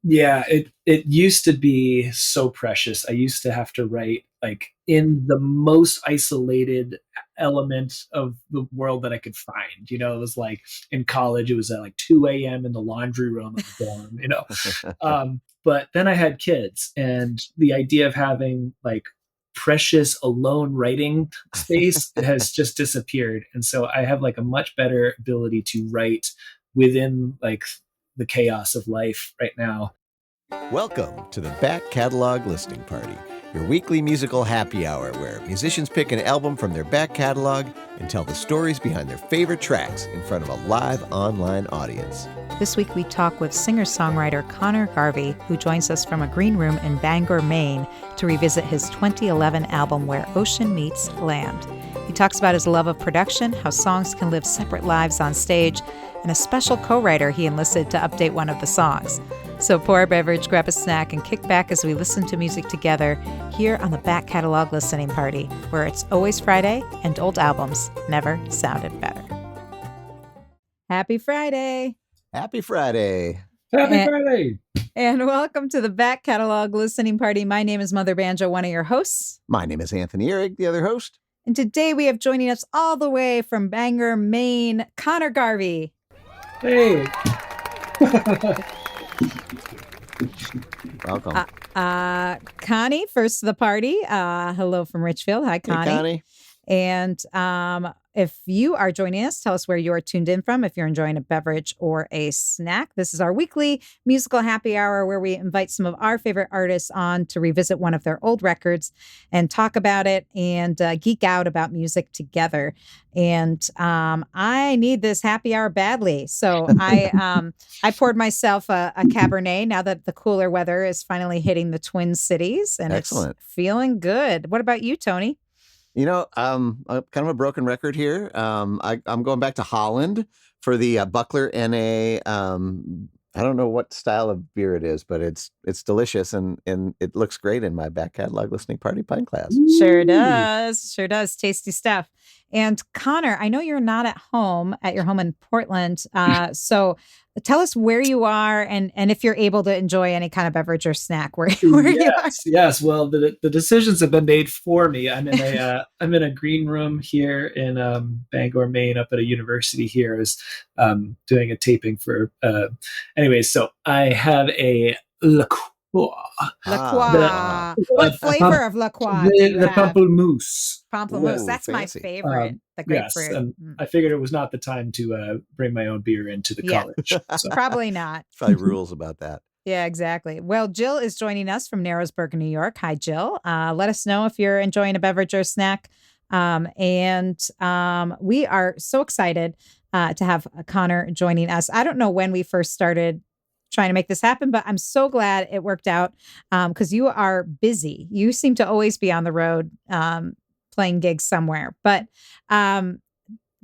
Yeah, it used to be so precious. I used to have to write like in the most isolated element of the world that I could find. It was like in college, it was at like 2 a.m. in the laundry room of the dorm. But then I had kids, and the idea of having like precious alone writing space has just disappeared. And so I have like a much better ability to write within like the chaos of life right now. Welcome to the Back Catalog Listening Party, your weekly musical happy hour where musicians pick an album from their back catalog and tell the stories behind their favorite tracks in front of a live online audience. This week we talk with singer-songwriter Connor Garvey, who joins us from a green room in Bangor, Maine, to revisit his 2011 album Where Ocean Meets Land. He talks about his love of production, how songs can live separate lives on stage, and a special co-writer he enlisted to update one of the songs. So pour a beverage, grab a snack, and kick back as we listen to music together here on the Back Catalog Listening Party, where it's always Friday and old albums never sounded better. Happy Friday! Happy Friday! Happy Friday! And welcome to the Back Catalog Listening Party. My name is Mother Banjo, one of your hosts. My name is Anthony Ihrig, the other host. And today we have joining us all the way from Bangor, Maine, Connor Garvey. Hey! Welcome. Connie, first to the party. Hello from Richfield. Hi, Connie. Hey, Connie. And if you are joining us, tell us where you are tuned in from, if you're enjoying a beverage or a snack. This is our weekly musical happy hour where we invite some of our favorite artists on to revisit one of their old records and talk about it and geek out about music together. And I need this happy hour badly. So I poured myself a Cabernet now that the cooler weather is finally hitting the Twin Cities. And Excellent. It's feeling good. What about you, Tony? Kind of a broken record here. I'm going back to Holland for the Buckler NA. I don't know what style of beer it is, but it's delicious and it looks great in my Back Catalog Listening Party pint glass. Sure does. Sure does. Tasty stuff. And Connor, I know you're not at your home in Portland. So tell us where you are and if you're able to enjoy any kind of beverage or snack where you are. Yes. Well, the decisions have been made for me. I'm in a green room here in Bangor, Maine, up at a university here. I was doing a taping for. Anyways, so I have a La Croix. What flavor of La Croix do you the have? Pamplemousse. Pamplemousse. That's Fancy. my favorite. The grapefruit. Yes, I figured it was not the time to bring my own beer into the college. So. Probably not. Probably rules about that. Yeah, exactly. Well, Jill is joining us from Narrowsburg, New York. Hi, Jill. Let us know if you're enjoying a beverage or snack. And we are so excited to have Connor joining us. I don't know when we first started trying to make this happen, but I'm so glad it worked out because you are busy. You seem to always be on the road playing gigs somewhere. But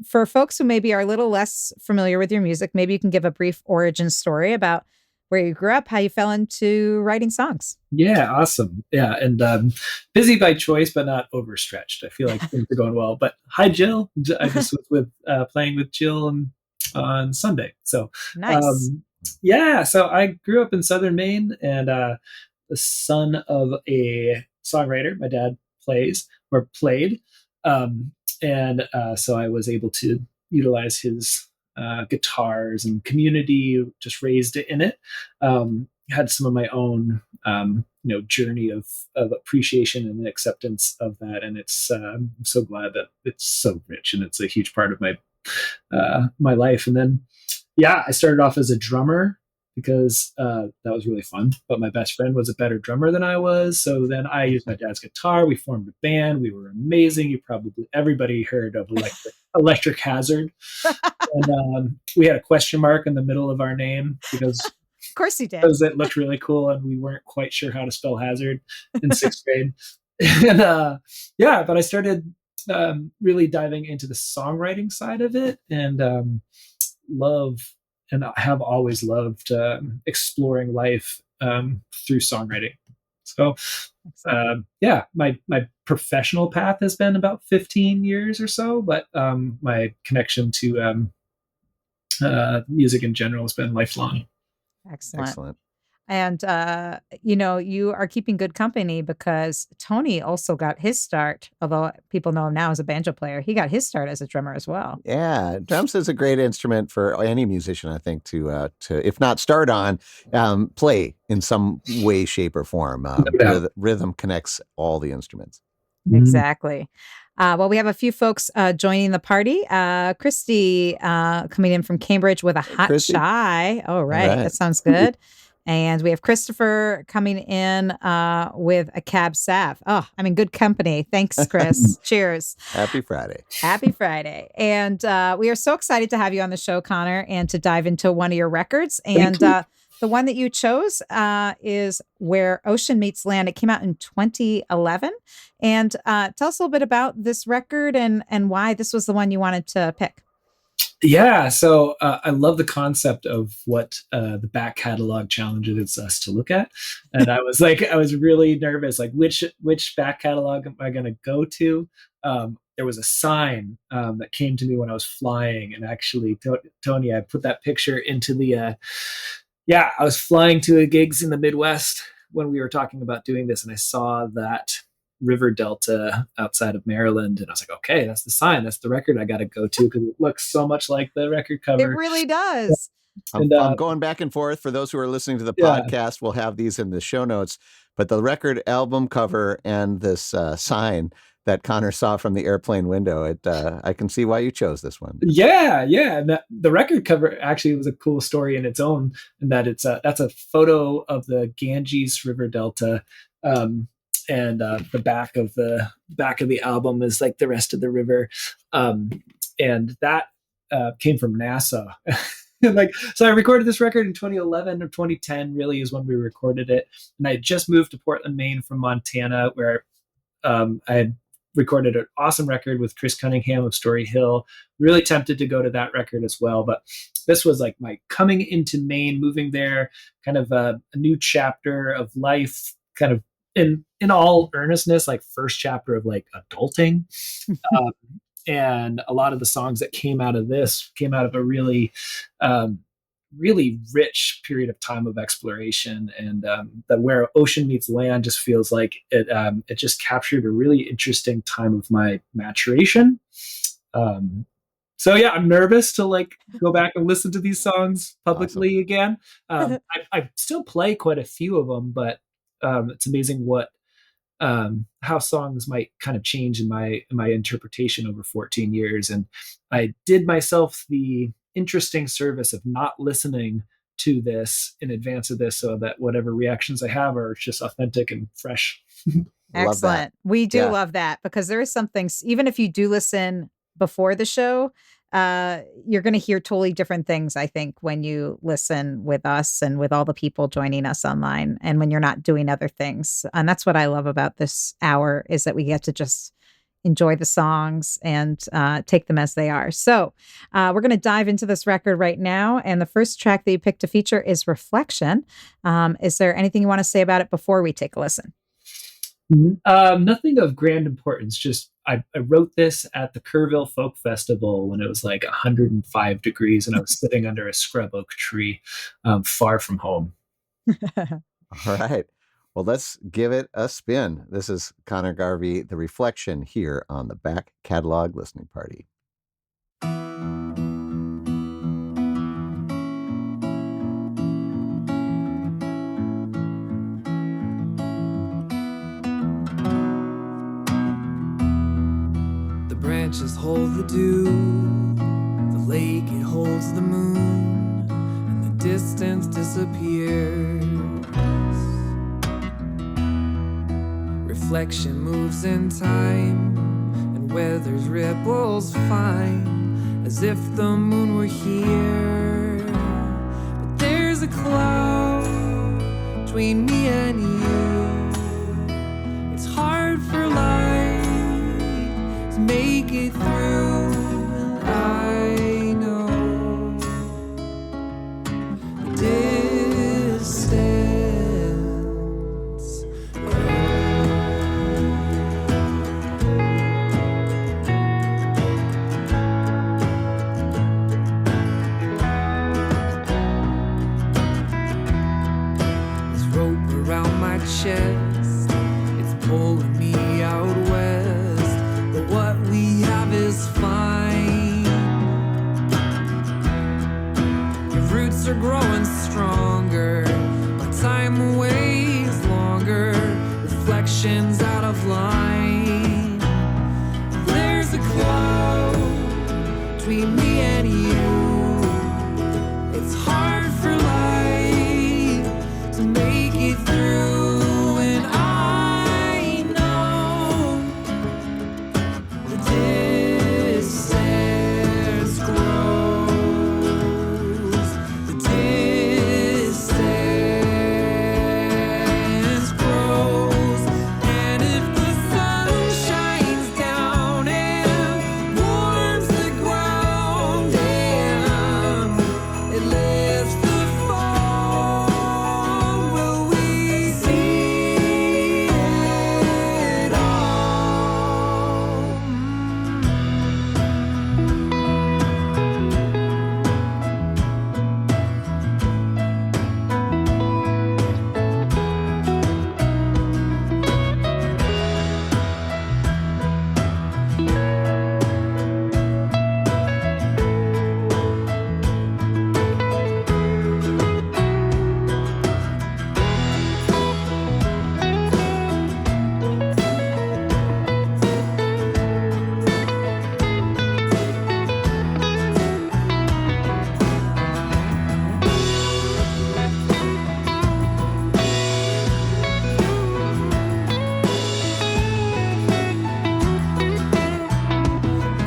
for folks who maybe are a little less familiar with your music, maybe you can give a brief origin story about where you grew up, how you fell into writing songs. Yeah, awesome. Yeah, and busy by choice, but not overstretched. I feel like things are going well. But hi, Jill. I just was playing with Jill on Sunday. So nice. So I grew up in Southern Maine and the son of a songwriter. My dad played. So I was able to utilize his guitars and community, just raised in it. Had some of my own, journey of appreciation and acceptance of that. And it's, I'm so glad that it's so rich and it's a huge part of my life. And then, I started off as a drummer because that was really fun. But my best friend was a better drummer than I was. So then I used my dad's guitar. We formed a band. We were amazing. Everybody heard of Electric Hazard. And we had a question mark in the middle of our name because of course you did. Because it looked really cool and we weren't quite sure how to spell hazard in sixth grade. And but I started really diving into the songwriting side of it and I have always loved exploring life through songwriting. So my professional path has been about 15 years or so, but my connection to music in general has been lifelong. Excellent. And, you are keeping good company because Tony also got his start, although people know him now as a banjo player. He got his start as a drummer as well. Yeah, drums is a great instrument for any musician, I think, to if not start on, play in some way, shape, or form. Rhythm connects all the instruments. Exactly. Well, we have a few folks joining the party. Christy coming in from Cambridge with a hot Christy. chai. Oh, right. All right. That sounds good. And we have Christopher coming in with a cab sav. Oh, I'm in good company. Thanks, Chris. Cheers. Happy Friday. Happy Friday. And we are so excited to have you on the show, Connor, and to dive into one of your records. And the one that you chose is Where Ocean Meets Land. It came out in 2011. And tell us a little bit about this record and why this was the one you wanted to pick. Yeah, so I love the concept of what the back catalog challenges us to look at, and I was really nervous, like which back catalog am I going to go to? There was a sign that came to me when I was flying, and actually, Tony, I put that picture into the. I was flying to gigs in the Midwest when we were talking about doing this, and I saw that river delta outside of Maryland, and I was like, okay, that's the sign, that's the record I got to go to, because it looks so much like the record cover. It really does. I'm going back and forth. For those who are listening to the podcast, we'll have these in the show notes, but the record album cover and this sign that Connor saw from the airplane window, I can see why you chose this one. Yeah. And the record cover actually was a cool story in its own, in that that's a photo of the Ganges River Delta, and the back of the album is like the rest of the river, and that came from NASA. So I recorded this record in 2011 or 2010 really is when we recorded it, and I had just moved to Portland, Maine from Montana, where I had recorded an awesome record with Chris Cunningham of Story Hill. Really tempted to go to that record as well, but this was like my coming into Maine, moving there, kind of a new chapter of life, kind of in all earnestness, like first chapter of like adulting. And a lot of the songs that came out of this came out of a really rich period of time of exploration, and that Where Ocean Meets Land just feels like it just captured a really interesting time of my maturation. So yeah, I'm nervous to like go back and listen to these songs publicly again. I still play quite a few of them, but it's amazing what how songs might kind of change in my interpretation over 14 years. And I did myself the interesting service of not listening to this in advance of this, so that whatever reactions I have are just authentic and fresh. Excellent. We do love that, because there is something, even if you do listen before the show, you're going to hear totally different things, I think, when you listen with us and with all the people joining us online, and when you're not doing other things. And that's what I love about this hour, is that we get to just enjoy the songs and take them as they are. So we're going to dive into this record right now. And the first track that you picked to feature is Reflection. Is there anything you want to say about it before we take a listen? Nothing of grand importance. Just I wrote this at the Kerrville Folk Festival when it was like 105 degrees, and I was sitting under a scrub oak tree, far from home. All right. Well, let's give it a spin. This is Connor Garvey, The Reflection, here on the Back Catalog Listening Party. Branches hold the dew, the lake it holds the moon, and the distance disappears. Reflection moves in time and weathers ripples fine, as if the moon were here. But there's a cloud between me and you. It's hard for life to make it through, and I know the distance. chest. It's pulling me out west, but what we have is fine. Your roots are growing stronger, my time away is longer, reflections out of line. There's a cloud between me and you. It's hard for life to make it through, and I know the distance grows, the distance grows, and if the sun shines down and warms the ground and it lifts the fall, will we see it all?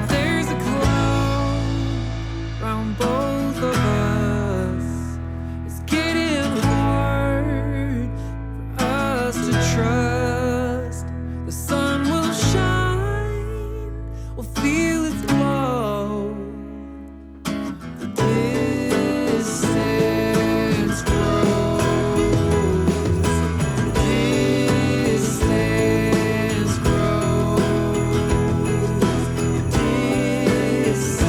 There's a cloud round both of us. It's getting hard for us to trust. The sun will shine, we'll feel its glow. The distance grows, the distance grows, the distance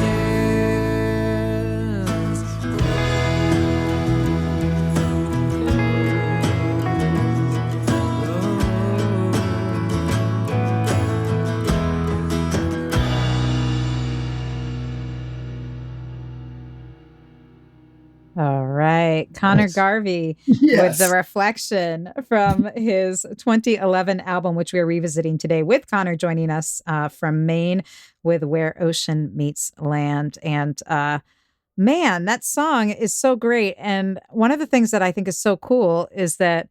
All right. Connor Nice. Garvey Yes. with the reflection from his 2011 album, which we are revisiting today with Connor joining us from Maine with Where Ocean Meets Land. And man, that song is so great. And one of the things that I think is so cool is that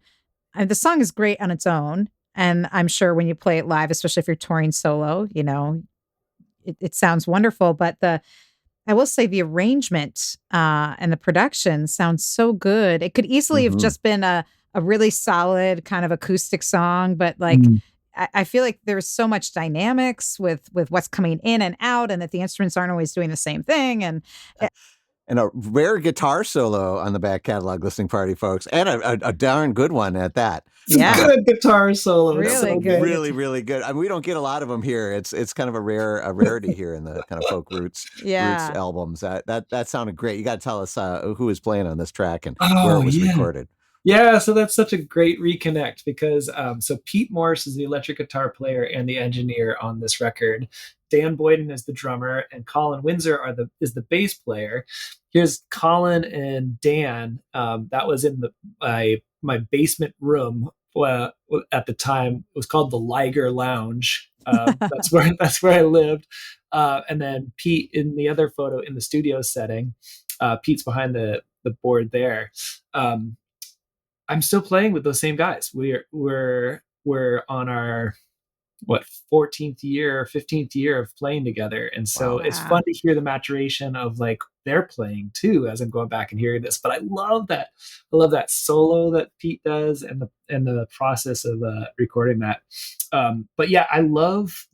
the song is great on its own. And I'm sure when you play it live, especially if you're touring solo, you know, it sounds wonderful. But I will say the arrangement and the production sounds so good. It could easily have Mhm. just been a really solid kind of acoustic song, but like Mm. I feel like there's so much dynamics with what's coming in and out, and that the instruments aren't always doing the same thing. And And a rare guitar solo on the back catalog listening party, folks, and a darn good one at that. It's a Yeah. good guitar solo. It's Really so good. Really, really good. I mean, we don't get a lot of them here. It's kind of a rarity here in the kind of folk roots Yeah. albums. That sounded great. You got to tell us who was playing on this track and Oh, where it was yeah. recorded. Yeah, so that's such a great reconnect because so Pete Morse is the electric guitar player and the engineer on this record. Dan Boyden is the drummer, and Colin Windsor is the bass player. Here's Colin and Dan. That was in my basement room at the time. It was called the Liger Lounge. That's where I lived. And then Pete in the other photo in the studio setting. Pete's behind the board there. I'm still playing with those same guys. We're on our 14th year, 15th year of playing together, and so Wow. it's fun to hear the maturation of like they're playing too as I'm going back and hearing this. But I love that solo that Pete does and the process of recording that. But yeah, I love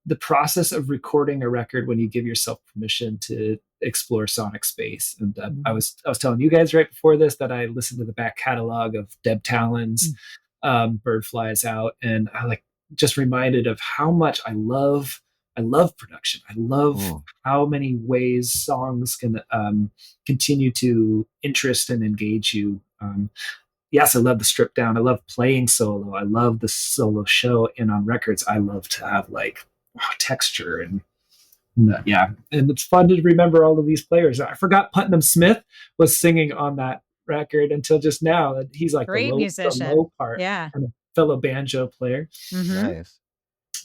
the process of recording a record when you give yourself permission to explore sonic space. And I was telling you guys right before this that I listened to the back catalog of Deb Talon's Bird Flies Out, and I just reminded of how much I love production. I love how many ways songs can continue to interest and engage you. yes, I love the stripped down. I love playing solo. I love the solo show. And on records, I love to have like texture and yeah. And it's fun to remember all of these players. I forgot Putnam Smith was singing on that record until just now. He's like Great the musician. low part. Yeah. And a fellow banjo player. Nice.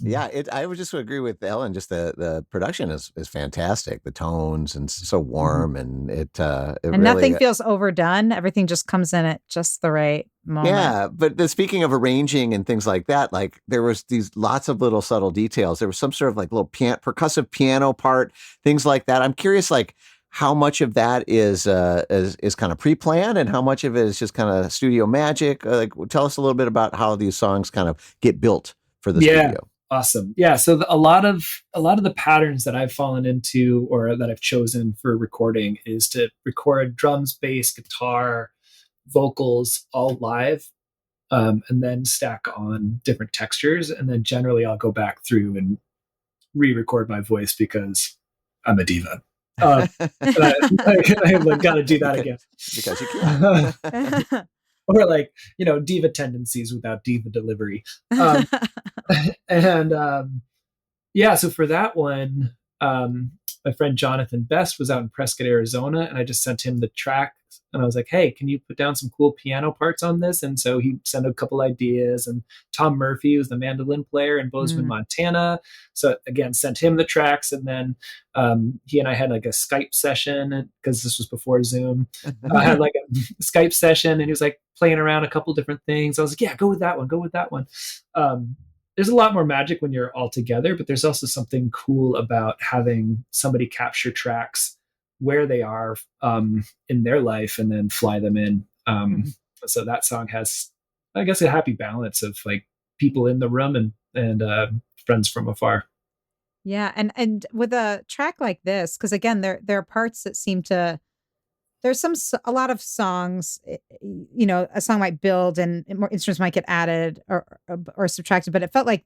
Yeah, I would just agree with Ellen. Just the production is fantastic. The tones and so warm, and it and really, nothing feels overdone. Everything just comes in at just the right moment. Yeah, but speaking of arranging and things like that, like there was these lots of little subtle details. There was some sort of like little percussive piano part, things like that. I'm curious, like how much of that is kind of pre-planned, and how much of it is just kind of studio magic. Like, tell us a little bit about how these songs kind of get built for the studio. Awesome. Yeah. So a lot of the patterns that I've fallen into or that I've chosen for recording is to record drums, bass, guitar, vocals all live, and then stack on different textures. And then generally I'll go back through and re-record my voice because I'm a diva. I got to do that again. Because you can. Or like, diva tendencies without diva delivery. So for that one, my friend Jonathan Best was out in Prescott, Arizona, and I just sent him the track. And I was like, hey, can you put down some cool piano parts on this? And so he sent a couple ideas. And Tom Murphy was the mandolin player in Bozeman, Montana. So again, sent him the tracks. And then he and I had like a Skype session because this was before Zoom. I had like a Skype session, and he was like playing around a couple different things. I was like, yeah, go with that one. There's a lot more magic when you're all together, but there's also something cool about having somebody capture tracks where they are in their life and then fly them in. So that song has, I guess, a happy balance of like people in the room and friends from afar. Yeah. And with a track like this, because again, there are parts that seem to, there's a lot of songs, a song might build and more instruments might get added or subtracted, but it felt like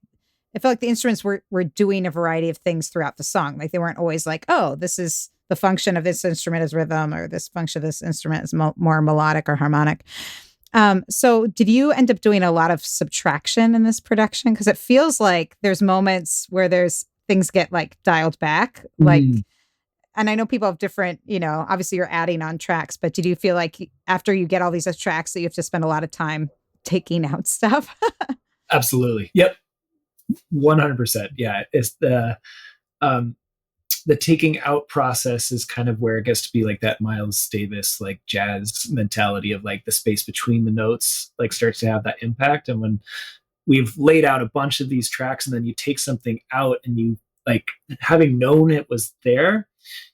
the instruments were doing a variety of things throughout the song. Like they weren't always like, oh, this is the function of this instrument is rhythm, or this function of this instrument is more melodic or harmonic. So did you end up doing a lot of subtraction in this production? Because it feels like there's moments where there's things get like dialed back, like, and I know people have different, obviously you're adding on tracks, but did you feel like after you get all these tracks that you have to spend a lot of time taking out stuff? Absolutely. Yep. 100%. Yeah. It's the taking out process is kind of where it gets to be like that Miles Davis, like jazz mentality of like the space between the notes, like starts to have that impact. And when we've laid out a bunch of these tracks and then you take something out and you like having known it was there,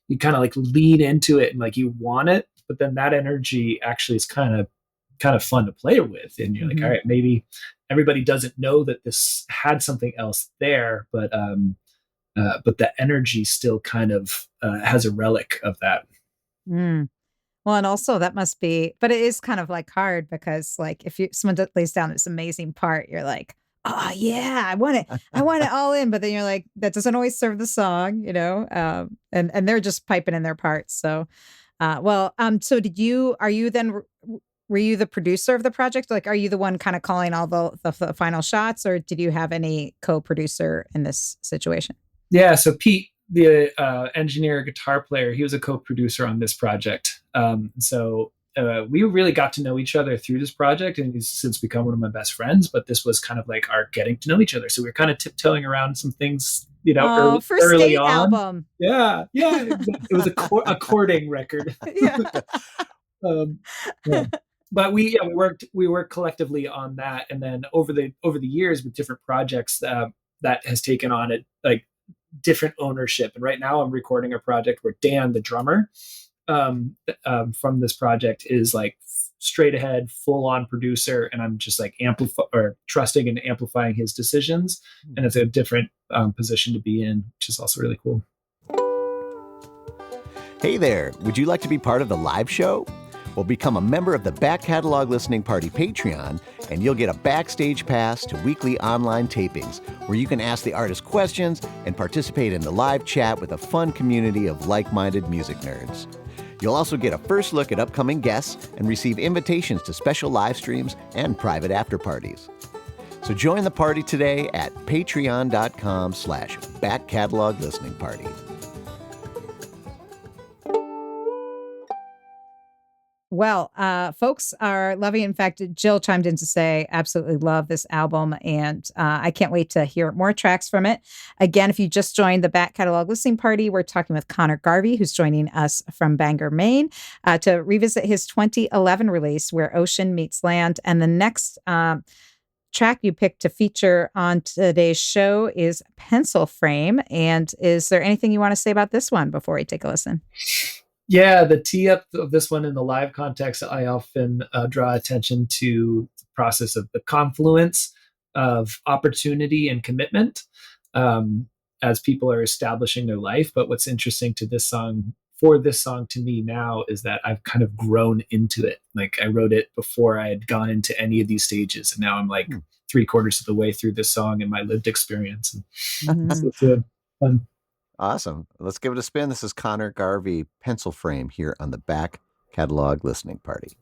you kind of like lean into it and like you want it, but then that energy actually is kind of fun to play with. And you're like, all right, maybe everybody doesn't know that this had something else there, but the energy still kind of has a relic of that. Well, and also that must be, but it is kind of like hard because like if someone lays down this amazing part, you're like, oh yeah, I want it all in. But then you're like, that doesn't always serve the song, and they're just piping in their parts. So, so were you the producer of the project? Like, are you the one kind of calling all the final shots, or did you have any co-producer in this situation? Yeah. So Pete, the engineer, guitar player, he was a co-producer on this project. We really got to know each other through this project, and he's since become one of my best friends. But this was kind of like our getting to know each other. So we were kind of tiptoeing around some things, early on. Album. Yeah. It was a courting record. Yeah. But we worked collectively on that, and then over the years with different projects that has taken on it like different ownership. And right now I'm recording a project where Dan, the drummer from this project, is like straight ahead, full on producer, and I'm just like trusting and amplifying his decisions. And it's a different position to be in, which is also really cool. Hey there, would you like to be part of the live show? Well, become a member of the Back Catalog Listening Party Patreon, and you'll get a backstage pass to weekly online tapings where you can ask the artist questions and participate in the live chat with a fun community of like-minded music nerds. You'll also get a first look at upcoming guests and receive invitations to special live streams and private after parties. So join the party today at patreon.com/Back Catalog Listening Party. Well, folks are loving it. In fact, Jill chimed in to say, absolutely love this album. And I can't wait to hear more tracks from it. Again, if you just joined the Back Catalog Listening Party, we're talking with Connor Garvey, who's joining us from Bangor, Maine, to revisit his 2011 release, Where Ocean Meets Land. And the next track you picked to feature on today's show is Pencil Frame. And is there anything you want to say about this one before we take a listen? Yeah, the tee up of this one in the live context, I often draw attention to the process of the confluence of opportunity and commitment as people are establishing their life. But what's interesting to this song, for this song to me now, is that I've kind of grown into it. Like I wrote it before I had gone into any of these stages. And now I'm like 3/4 of the way through this song in my lived experience. And it's fun. Awesome. Let's give it a spin. This is Connor Garvey, Pencil Frame, here on the Back Catalog Listening Party.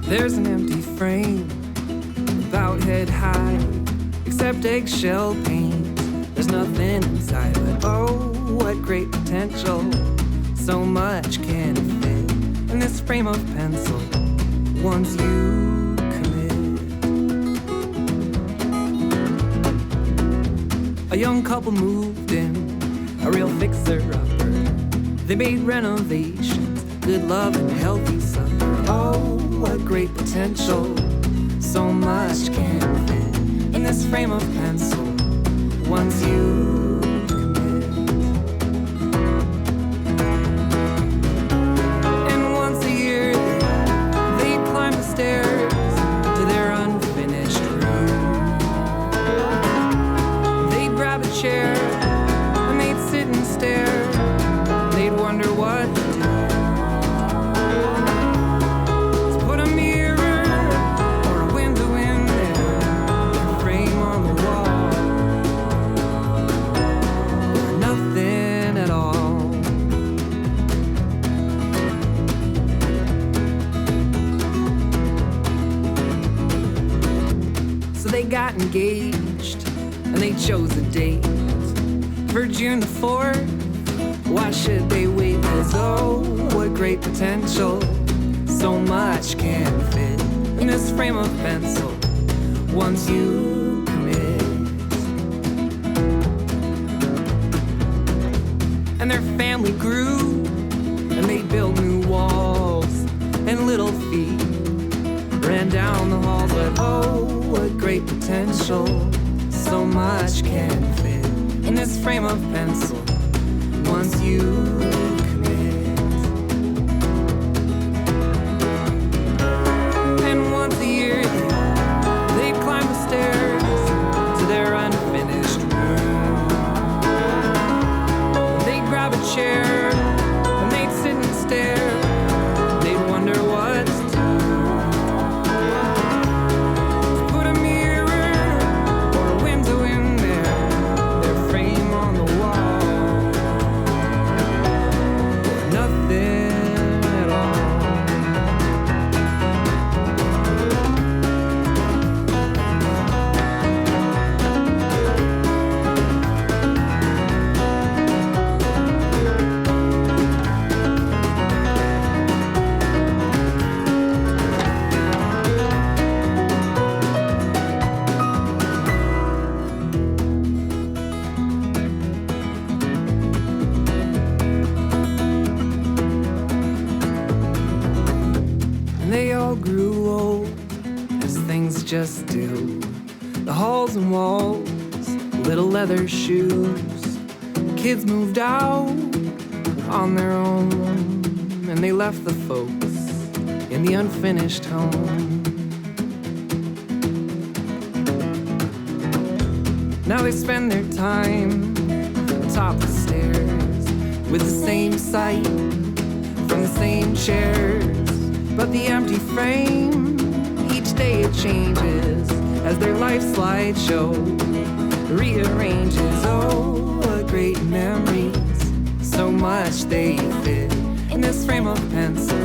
There's an empty frame, about head high, except eggshell paint. There's nothing inside, but oh, what great potential. So much can fit in this frame of pencil once you commit. A young couple moved in, a real fixer-upper. They made renovations, good love and healthy supper. Oh, what great potential. So much can fit in this frame of pencil once you commit. And once a year they'd climb the stairs to their unfinished room. They'd grab a chair and they'd sit and stare. They'd wonder what to do. To put a mirror or a window in there, a frame on the wall, or nothing at all. So they got engaged and they chose a date for June the 4th. Why should they wait? 'Cause oh, what great potential. So much can fit in this frame of pencil once you commit. And their family grew and they built new walls, and little feet ran down the halls. But oh, what great potential. So much can fit in this frame of pencil once you commit. And once a year they'd climb the stairs to their unfinished room. They'd grab a chair and they'd sit and stare. They'd wonder what to do. To put a mirror or a window in there, their frame on the wall. Nothing at all. They all grew old, as things just do. The halls and walls, little leather shoes. Kids moved out on their own, and they left the folks in the unfinished home. Now they spend their time atop the stairs with the same sight from the same chairs. but the empty frame, each day it changes as their life slideshow rearranges. Oh, what great memories, so much they fit in this frame of pencil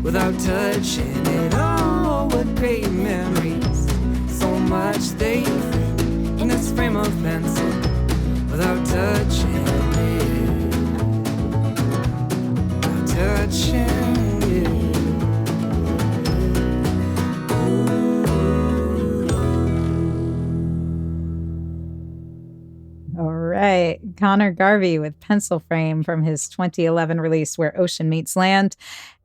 without touching it. Oh, what great memories, so much they fit in this frame of pencil without touching it, without touching it. All right. Connor Garvey with Pencil Frame from his 2011 release, Where Ocean Meets Land.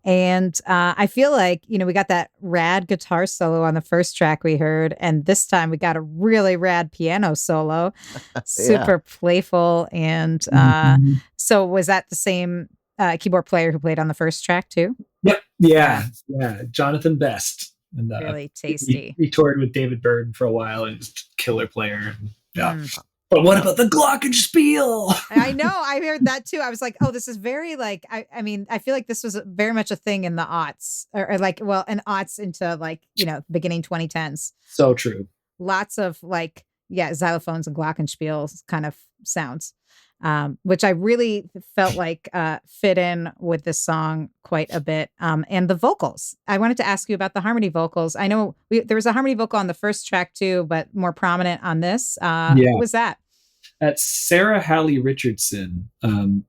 And I feel like, we got that rad guitar solo on the first track we heard. And this time we got a really rad piano solo, super playful. And so was that the same keyboard player who played on the first track too? Yep. Yeah. Jonathan Best. And, really tasty. He toured with David Byrne for a while and he's a killer player. Yeah. But what about the glockenspiel? I know. I heard that too. I was like, oh, this is very like, I mean, I feel like this was very much a thing in the aughts or an aughts into beginning 2010s. So true. Lots of xylophones and glockenspiels kind of sounds, which I really felt like fit in with this song quite a bit. And the vocals. I wanted to ask you about the harmony vocals. I know there was a harmony vocal on the first track too, but more prominent on this. Who was that? That's Sarah Halley Richardson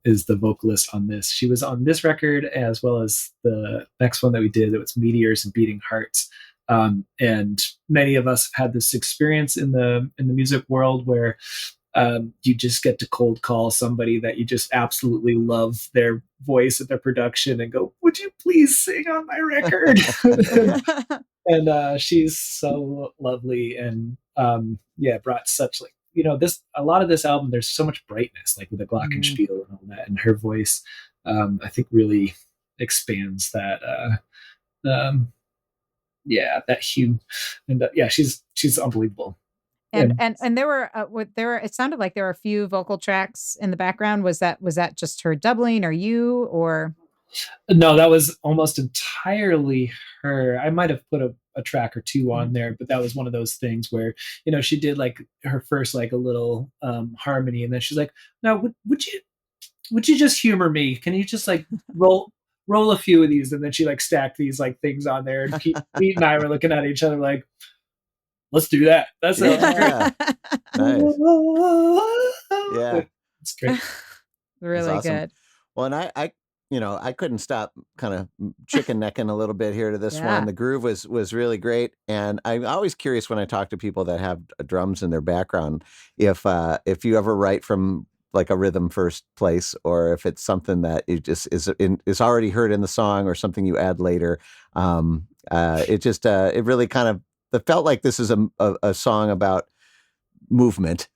is the vocalist on this. She was on this record as well as the next one that we did. It was Meteors and Beating Hearts. And many of us have had this experience in the music world where you just get to cold call somebody that you just absolutely love their voice and their production and go, would you please sing on my record? And she's so lovely and brought such a lot of this album, there's so much brightness, like with the glockenspiel and all that, and her voice, I think really expands that, that hue, and she's unbelievable. And there were it sounded like there were a few vocal tracks in the background. Was that just her doubling or you or? No, that was almost entirely her. I might have put a track or two on there, but that was one of those things where, she did like her first, like a little harmony. And then she's like, now would you just humor me? Can you just like roll a few of these? And then she like stacked these like things on there. And Pete and I were looking at each other like, let's do that. That's great. Nice. Yeah. It's great. Really awesome. Good. Well, and I couldn't stop kind of chicken necking a little bit here to this one. The groove was really great. And I'm always curious when I talk to people that have drums in their background, if you ever write from like a rhythm first place, or if it's something that it just is already heard in the song or something you add later. It really kind of, it felt like this is a song about movement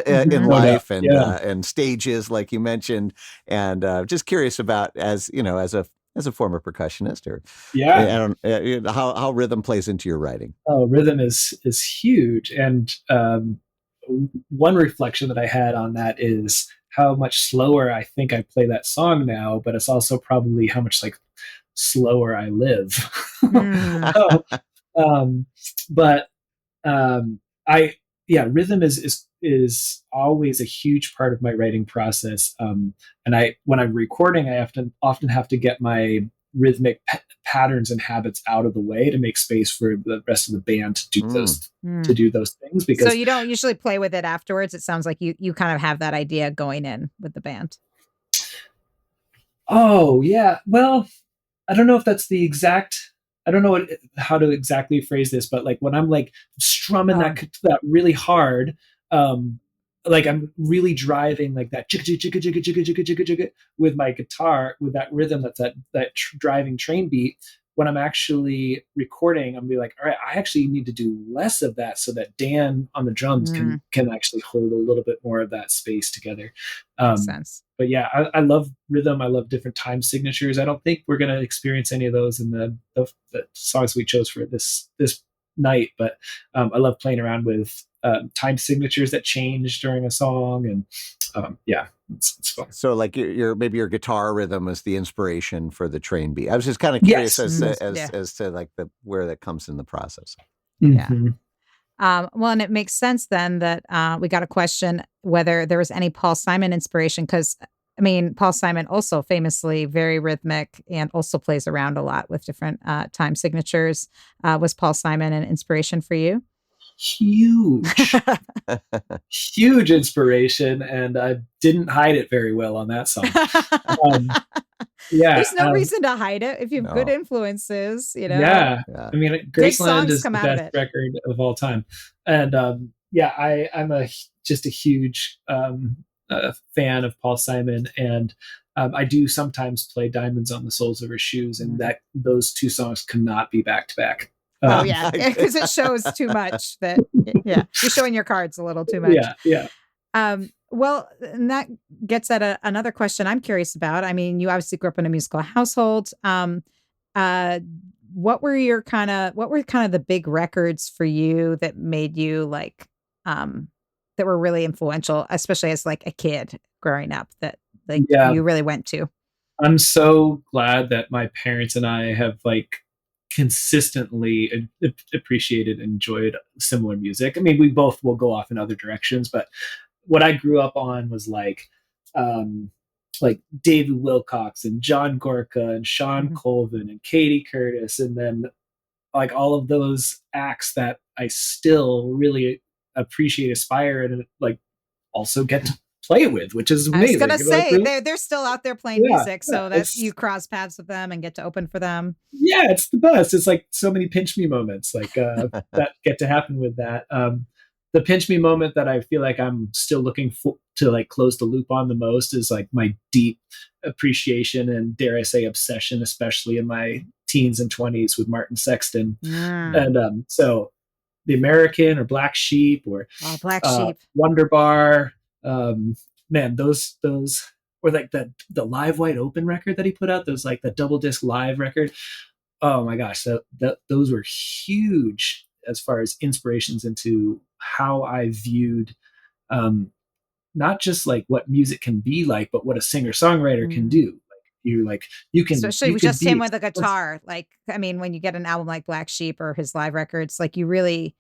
in life and stages, like you mentioned, and just curious about as a former percussionist, or how rhythm plays into your writing. Oh, rhythm is huge, and one reflection that I had on that is how much slower I think I play that song now, but it's also probably how much like slower I live. Rhythm is always a huge part of my writing process. And when I'm recording, I often have to get my rhythmic patterns and habits out of the way to make space for the rest of the band to do those things. Because so you don't usually play with it afterwards. It sounds like you kind of have that idea going in with the band. Oh yeah. Well, I don't know if that's the exact. I don't know how to exactly phrase this, but like when I'm like strumming that really hard, like I'm really driving like that with my guitar, with that rhythm, that driving train beat. When I'm actually recording, I'm be like, all right, I actually need to do less of that so that Dan on the drums can actually hold a little bit more of that space together. Makes sense. But yeah, I love rhythm. I love different time signatures. I don't think we're going to experience any of those in the songs we chose for this night. But I love playing around with time signatures that change during a song, and It's fun. So like maybe your guitar rhythm is the inspiration for the train beat. I was just kind of curious as to like where that comes in the process. Mm-hmm. Well, and it makes sense then that we got a question whether there was any Paul Simon inspiration, because I mean, Paul Simon also famously very rhythmic and also plays around a lot with different time signatures. Was Paul Simon an inspiration for you? Huge inspiration, and I didn't hide it very well on that song. There's no reason to hide it if you have good influences, you know. Yeah. I mean, Graceland is the best record of all time, and I'm just a huge fan of Paul Simon, and I do sometimes play Diamonds on the Soles of Her Shoes, and that those two songs cannot be back to back. Oh yeah, because it shows too much that you're showing your cards a little too much. Yeah. Well, and that gets at another question I'm curious about. I mean, you obviously grew up in a musical household. What were kind of the big records for you that made you like that were really influential, especially as like a kid growing up, that like you really went to? I'm so glad that my parents and I have like consistently appreciated and enjoyed similar music. I mean, we both will go off in other directions, but what I grew up on was like David Wilcox and John Gorka and Sean Colvin and Katie Curtis, and then like all of those acts that I still really appreciate, aspire, and like also get to play with, which is amazing. I was gonna say, really? they're still out there playing music, so that you cross paths with them and get to open for them. Yeah, it's the best. It's like so many pinch me moments like that get to happen with that. The pinch me moment that I feel like I'm still looking to like close the loop on the most is like my deep appreciation and, dare I say, obsession, especially in my teens and 20s, with Martin Sexton. And so the American or Black Sheep or Black Sheep, Wonderbar. Man, those or like the Live Wide Open record that he put out, those like the double disc live record. Oh my gosh, those were huge as far as inspirations into how I viewed not just like what music can be like, but what a singer-songwriter can do. You can, especially with just him with a guitar. Like, I mean, when you get an album like Black Sheep or his live records, like you really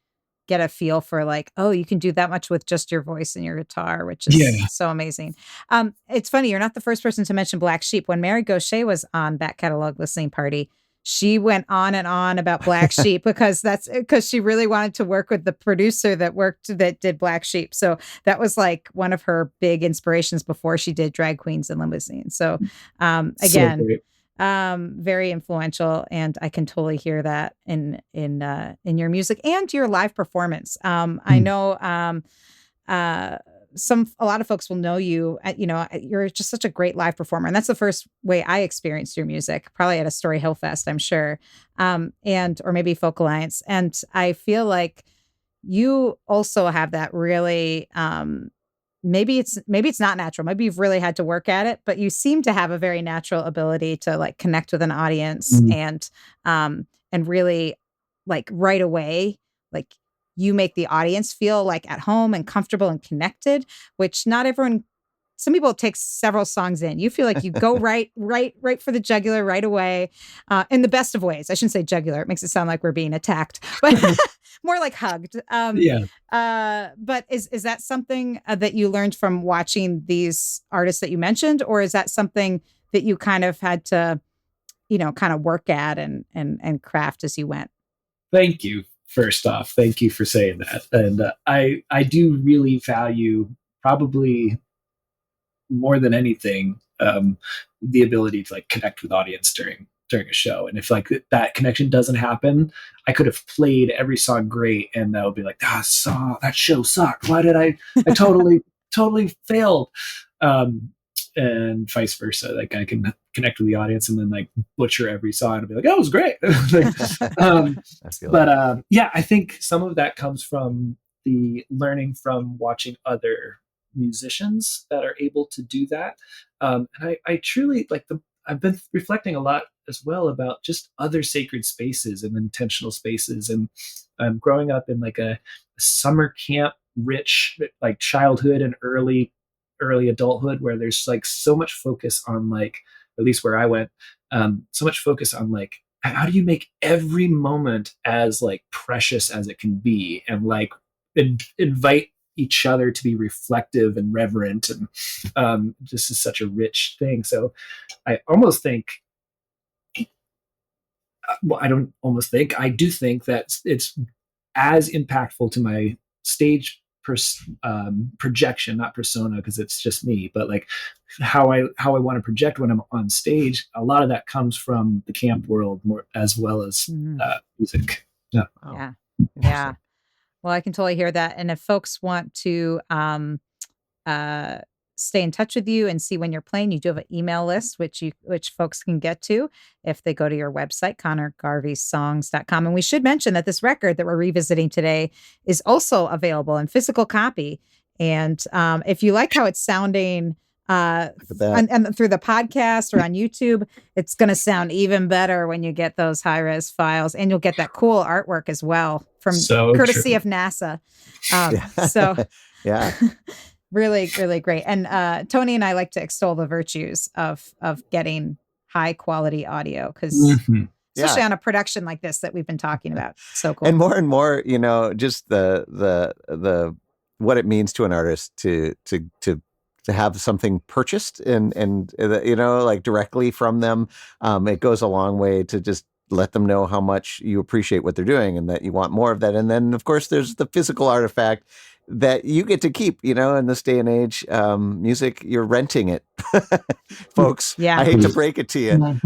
get a feel for like, oh, you can do that much with just your voice and your guitar, which is so amazing. It's funny, you're not the first person to mention Black Sheep. When Mary Gaucher was on Back Catalog Listening Party, she went on and on about Black Sheep because she really wanted to work with the producer that did Black Sheep. So that was like one of her big inspirations before she did Drag Queens and Limousine. So again, very influential, and I can totally hear that in your music and your live performance. I know a lot of folks will know you, you're just such a great live performer. And that's the first way I experienced your music, probably at a Story Hill Fest, I'm sure. Or maybe Folk Alliance. And I feel like you also have that really, maybe it's not natural. Maybe you've really had to work at it, but you seem to have a very natural ability to like connect with an audience and really like right away, like you make the audience feel like at home and comfortable and connected, which not everyone, some people take several songs in. You feel like you go right for the jugular right away, in the best of ways. I shouldn't say jugular. It makes it sound like we're being attacked, but more like hugged. But is that something that you learned from watching these artists that you mentioned, or is that something that you kind of had to, kind of work at and craft as you went? Thank you. First off, thank you for saying that. And I do really value, probably more than anything, the ability to like connect with audience during a show. And if like that connection doesn't happen, I could have played every song great and that would be like, that show sucked. Why did I totally failed. And vice versa. Like I can connect with the audience and then like butcher every song and be like, oh, it was great. I think some of that comes from the learning from watching other musicians that are able to do that. And I truly like I've been reflecting a lot as well about just other sacred spaces and intentional spaces. And growing up in like a summer camp rich like childhood and early early adulthood where there's like so much focus on like, at least where I went, so much focus on like, how do you make every moment as like precious as it can be, and like invite each other to be reflective and reverent, and this is such a rich thing. So I almost think, well, I don't almost think, I do think that it's as impactful to my stage projection, not persona, because it's just me, but like how I want to project when I'm on stage. A lot of that comes from the camp world more as well as music. Yeah. Wow. Yeah. Yeah. Well, I can totally hear that. And if folks want to stay in touch with you and see when you're playing, you do have an email list, which folks can get to if they go to your website, connorgarveysongs.com. And we should mention that this record that we're revisiting today is also available in physical copy. And if you like how it's sounding and through the podcast or on YouTube, it's going to sound even better when you get those high-res files, and you'll get that cool artwork as well from courtesy of NASA. So yeah. Really, really great. And Tony and I like to extol the virtues of getting high quality audio, because especially on a production like this that we've been talking about. So cool. And more, just the what it means to an artist to have something purchased and like directly from them. It goes a long way to just let them know how much you appreciate what they're doing and that you want more of that. And then, of course, there's the physical artifact that you get to keep, in this day and age. Music, you're renting it, folks. Yeah. I hate to break it to you,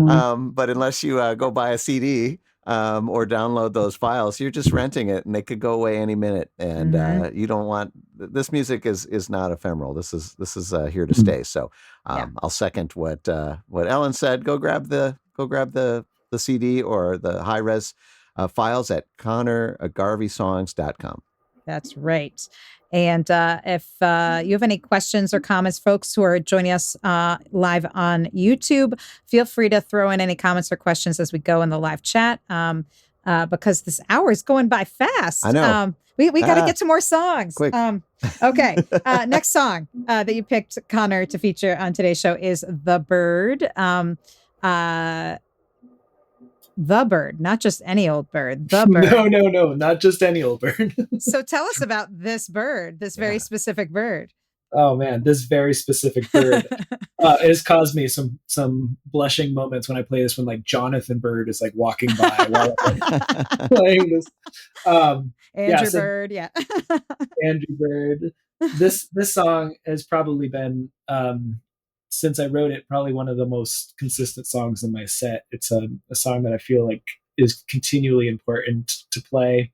but unless you go buy a CD or download those files, you're just renting it, and they could go away any minute. And you don't want this music is not ephemeral. This is here to stay. So I'll second what Ellen said. Go grab the CD or the high res files at connorgarveysongs.com. That's right. And if you have any questions or comments, folks who are joining us live on YouTube, feel free to throw in any comments or questions as we go in the live chat, because this hour is going by fast. I know. We got to get to more songs. Quick. Okay. Next song that you picked, Connor, to feature on today's show is The Bird. The Bird, not just any old bird. The Bird. No, not just any old bird. So tell us about this bird, this very specific bird. Oh man, this very specific bird has caused me some blushing moments when I play this. When like Jonathan Bird is like walking by while I'm like, playing this. Andrew Bird, yeah. Andrew Bird. This song has probably been, since I wrote it, probably one of the most consistent songs in my set. It's a song that I feel like is continually important to play.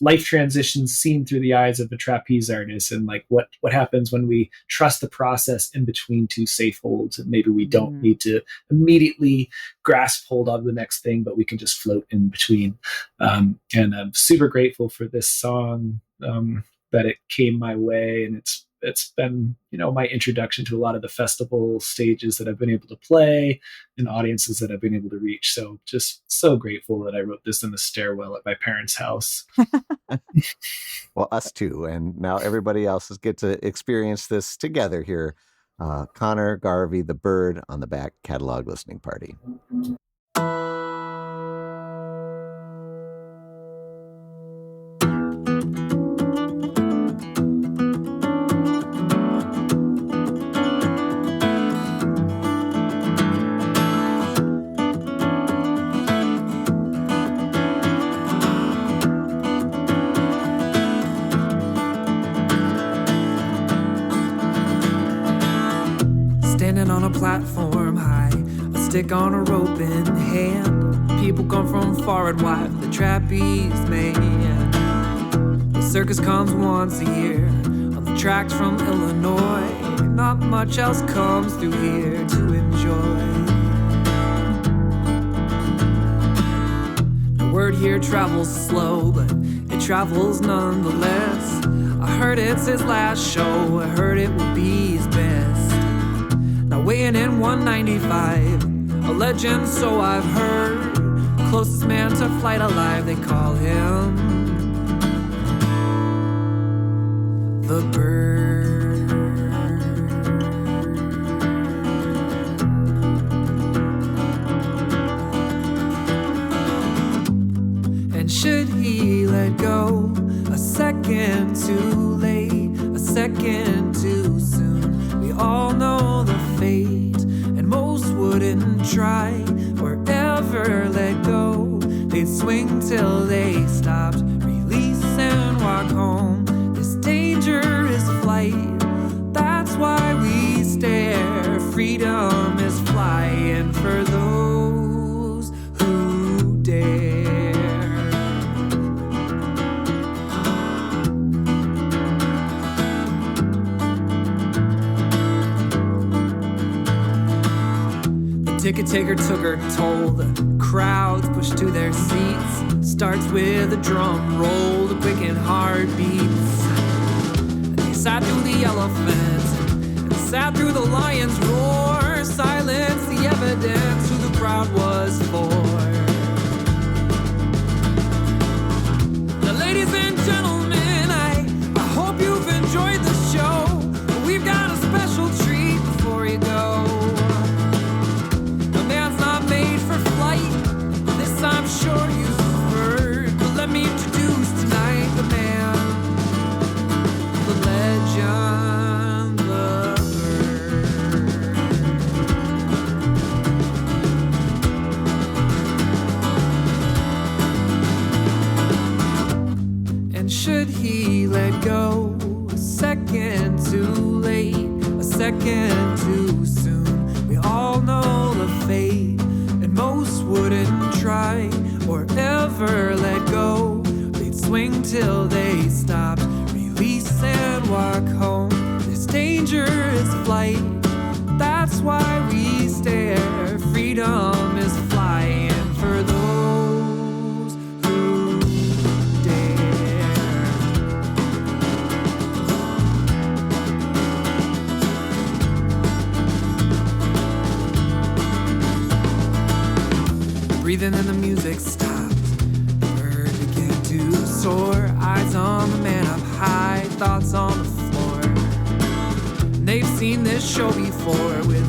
Life transitions seen through the eyes of a trapeze artist, and like what happens when we trust the process in between two safe holds, and maybe we don't need to immediately grasp hold of the next thing, but we can just float in between. And I'm super grateful for this song, that it came my way, and it's been, my introduction to a lot of the festival stages that I've been able to play and audiences that I've been able to reach. So just so grateful that I wrote this in the stairwell at my parents' house. Well, us too. And now everybody else get to experience this together here. Connor Garvey, The Bird, on the Back Catalog Listening Party. Platform high, a stick on a rope in hand. People come from far and wide, the trapeze man. The circus comes once a year on the tracks from Illinois. Not much else comes through here to enjoy. The word here travels slow, but it travels nonetheless. I heard it's his last show, I heard it will be his best. Now weighing in 195, a legend so I've heard. Closest man to flight alive, they call him The Bird. second too late, a second too soon. We all know the fate, and most wouldn't try or ever let go. They'd swing till they stopped, release and walk home. This danger is flight, that's why we stare. Freedom is flying for those who dare. The ticket taker took her toll. The crowds pushed to their seats. Starts with a drum roll, the quick and hard beats. And they sat through the elephant and sat through the lion's roar. Silence the evidence who the crowd was for. Now, ladies and gentlemen, I hope you've enjoyed the show. We've got a special treat before you go. A man's not made for flight, this I'm sure you've heard. But let me introduce tonight the man, the legend, the bird. And should he let go a second too late, a second too soon, we all know the fate, and most wouldn't try or ever let go. They'd swing till they stopped, release and walk home. This danger is flight, that's why we stare. Freedom is flying for those who dare. Breathing and the music stopped. The bird began to soar. Eyes on the man up high, thoughts on the floor. And they've seen this show before with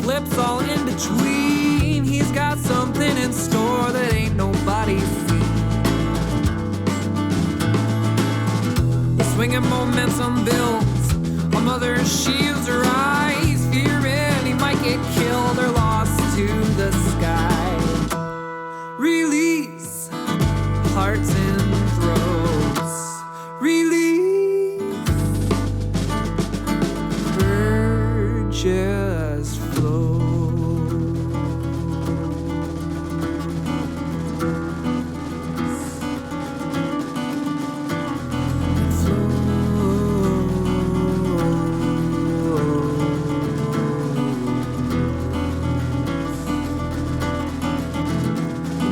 flips all in between. He's got something in store that ain't nobody seen. The swinging momentum builds. A mother shields her eyes, fearing he might get killed or lost to the sky. Release hearts and throats. Release. Bird just float.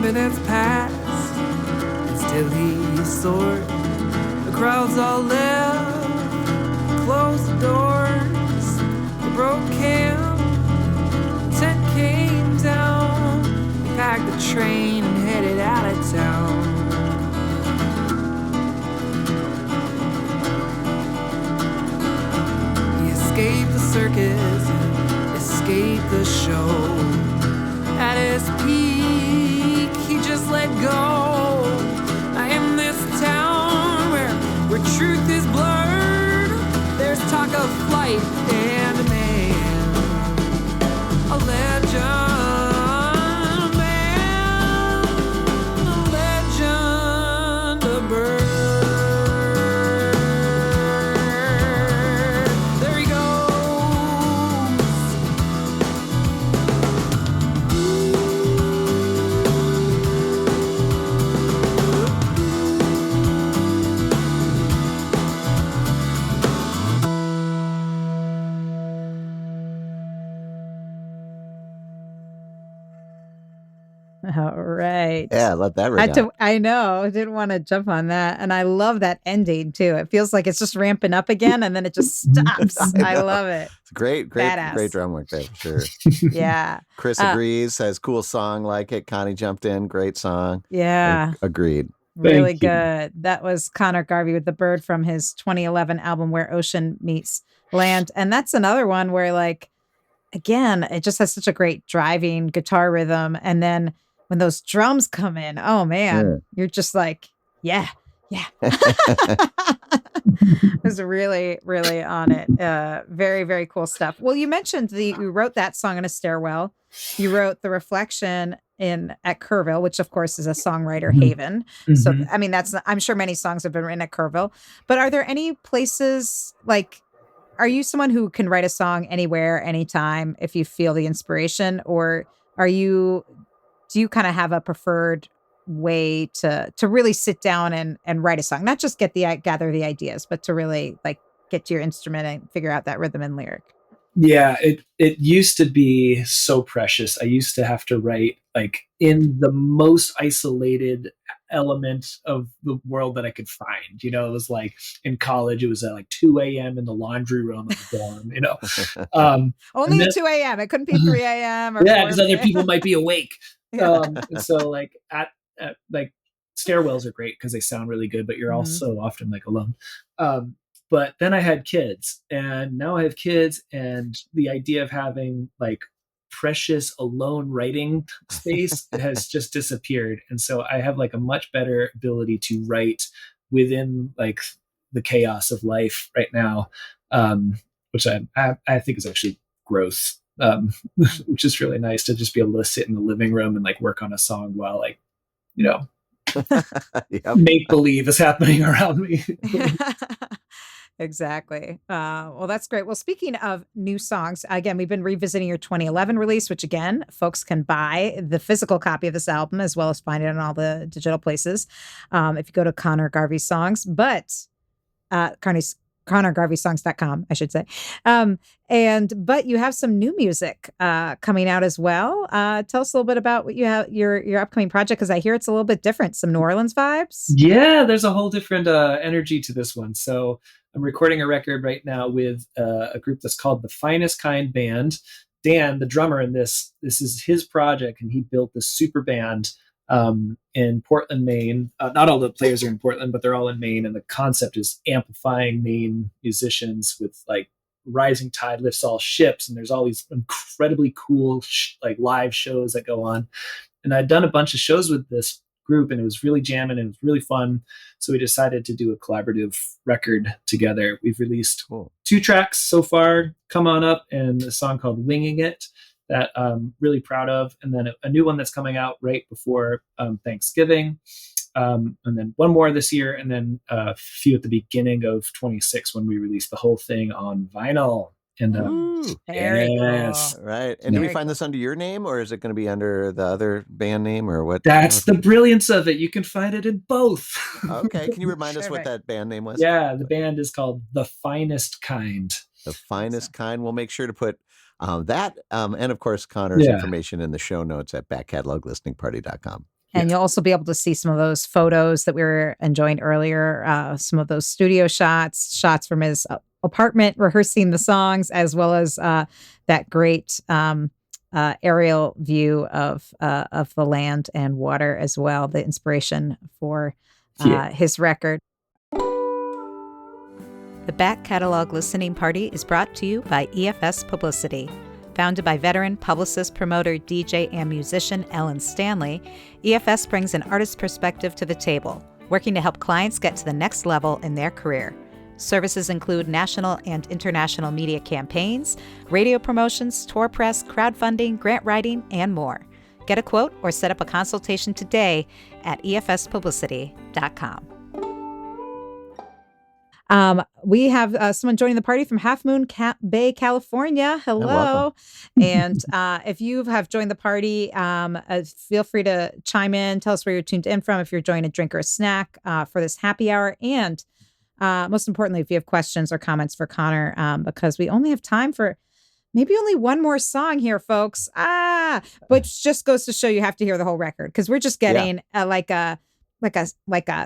Minutes passed, and still he soared. The crowds all left, closed the doors. They broke camp, the tent came down. They packed the train and headed out of town. He escaped the circus, escaped the show. At his peak, he just let go. In this town where truth is blurred, there's talk of flight and a man, a legend, a man, a legend, a bird. There he goes. All right. Yeah, I love that right now. I know. I didn't want to jump on that. And I love that ending too. It feels like it's just ramping up again and then it just stops. I love it. It's great Badass. drum work there for sure. Yeah. Chris agrees, says cool song, like it. Connie jumped in, great song. Yeah. Agreed. Really Thank you. good. That was Connor Garvey with The Bird from his 2011 album Where Ocean Meets Land. And that's another one where, like, again, it just has such a great driving guitar rhythm. And then when those drums come in, oh man, you're just like, yeah. was really, really on it. Very, very cool stuff. Well, you mentioned you wrote that song in a stairwell. You wrote The Reflection at Kerrville, which of course is a songwriter haven. So, I mean, I'm sure many songs have been written at Kerrville, but are there any places are you someone who can write a song anywhere, anytime, if you feel the inspiration, or do you kind of have a preferred way to really sit down and write a song, not just gather the ideas, but to really get to your instrument and figure out that rhythm and lyric? Yeah, it used to be so precious. I used to have to write in the most isolated element of the world that I could find. It was in college, it was at 2 a.m. in the laundry room of the dorm, Only at 2 a.m. It couldn't be 3 a.m. or yeah, because other people might be awake. Yeah. And so at stairwells are great because they sound really good, but you're also often alone. But then I had kids, and now I have kids, and the idea of having precious alone writing space has just disappeared. And so I have a much better ability to write within the chaos of life right now, which I think is actually growth, which is really nice to just be able to sit in the living room and work on a song while Yep. make believe is happening around me. Exactly. Well, that's great. Well, speaking of new songs, again, we've been revisiting your 2011 release, which again, folks can buy the physical copy of this album as well as find it on all the digital places. If you go to Connor Garvey Songs, but ConnorGarveySongs.com, I should say. But you have some new music coming out as well. Tell us a little bit about what you have, your upcoming project, because I hear it's a little bit different. Some New Orleans vibes. Yeah, there's a whole different energy to this one. So I'm recording a record right now with a group that's called the Finest Kind Band. Dan, the drummer in this is his project, and he built this super band in Portland, Maine. Not all the players are in Portland, but they're all in Maine. And the concept is amplifying Maine musicians with rising tide lifts all ships. And there's all these incredibly cool live shows that go on. And I'd done a bunch of shows with this group, and it was really jamming and it was really fun. So we decided to do a collaborative record together. We've released 2 tracks so far, Come On Up, and a song called Winging It that I'm really proud of. And then a new one that's coming out right before Thanksgiving. And then one more this year, and then a few at the beginning of 26 when we release the whole thing on vinyl. And very cool. Right. And do we find this under your name, or is it going to be under the other band name, or what? That's the brilliance of it. You can find it in both. Okay. Can you remind us what that band name was? Yeah, the band is called The Finest Kind. The Finest Kind. We'll make sure to put that and of course Connor's information in the show notes at backcataloglisteningparty.com. And you'll also be able to see some of those photos that we were enjoying earlier, some of those studio shots from his apartment rehearsing the songs, as well as that great aerial view of the land and water as well, the inspiration for his record. The Back Catalog Listening Party is brought to you by EFS Publicity. Founded by veteran publicist, promoter, DJ, and musician Ellen Stanley, EFS brings an artist's perspective to the table, working to help clients get to the next level in their career. Services include national and international media campaigns, radio promotions, tour press, crowdfunding, grant writing, and more. Get a quote or set up a consultation today at efspublicity.com. We have someone joining the party from Half Moon Bay, California. Hello. And if you have joined the party, feel free to chime in. Tell us where you're tuned in from, if you're enjoying a drink or a snack for this happy hour. And most importantly, if you have questions or comments for Connor, because we only have time for maybe only one more song here, folks. But just goes to show you have to hear the whole record, because we're just getting like a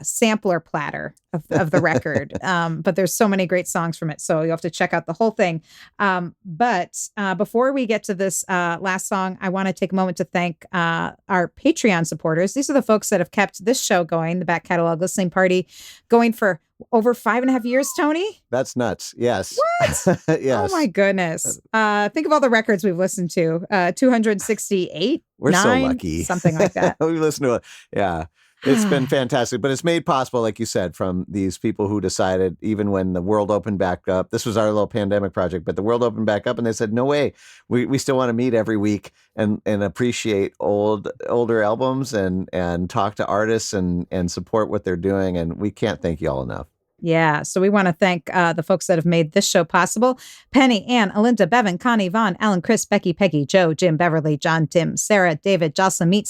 sampler platter of the record. But there's so many great songs from it, so you have to check out the whole thing. But before we get to this last song, I want to take a moment to thank our Patreon supporters. These are the folks that have kept this show going, the Back Catalog Listening Party, going for over 5.5 years, Tony? That's nuts. Yes. What? Yes. Oh my goodness. Think of all the records we've listened to. 268. We're 9, so lucky. Something like that. We listen to it. Yeah. It's been fantastic, but it's made possible, like you said, from these people who decided, even when the world opened back up, this was our little pandemic project, but the world opened back up and they said, no way, we still want to meet every week and appreciate older albums and talk to artists and support what they're doing. And we can't thank you all enough. Yeah. So we want to thank the folks that have made this show possible. Penny, Ann, Alinda, Bevan, Connie, Vaughn, Alan, Chris, Becky, Peggy, Joe, Jim, Beverly, John, Tim, Sarah, David, Jocelyn,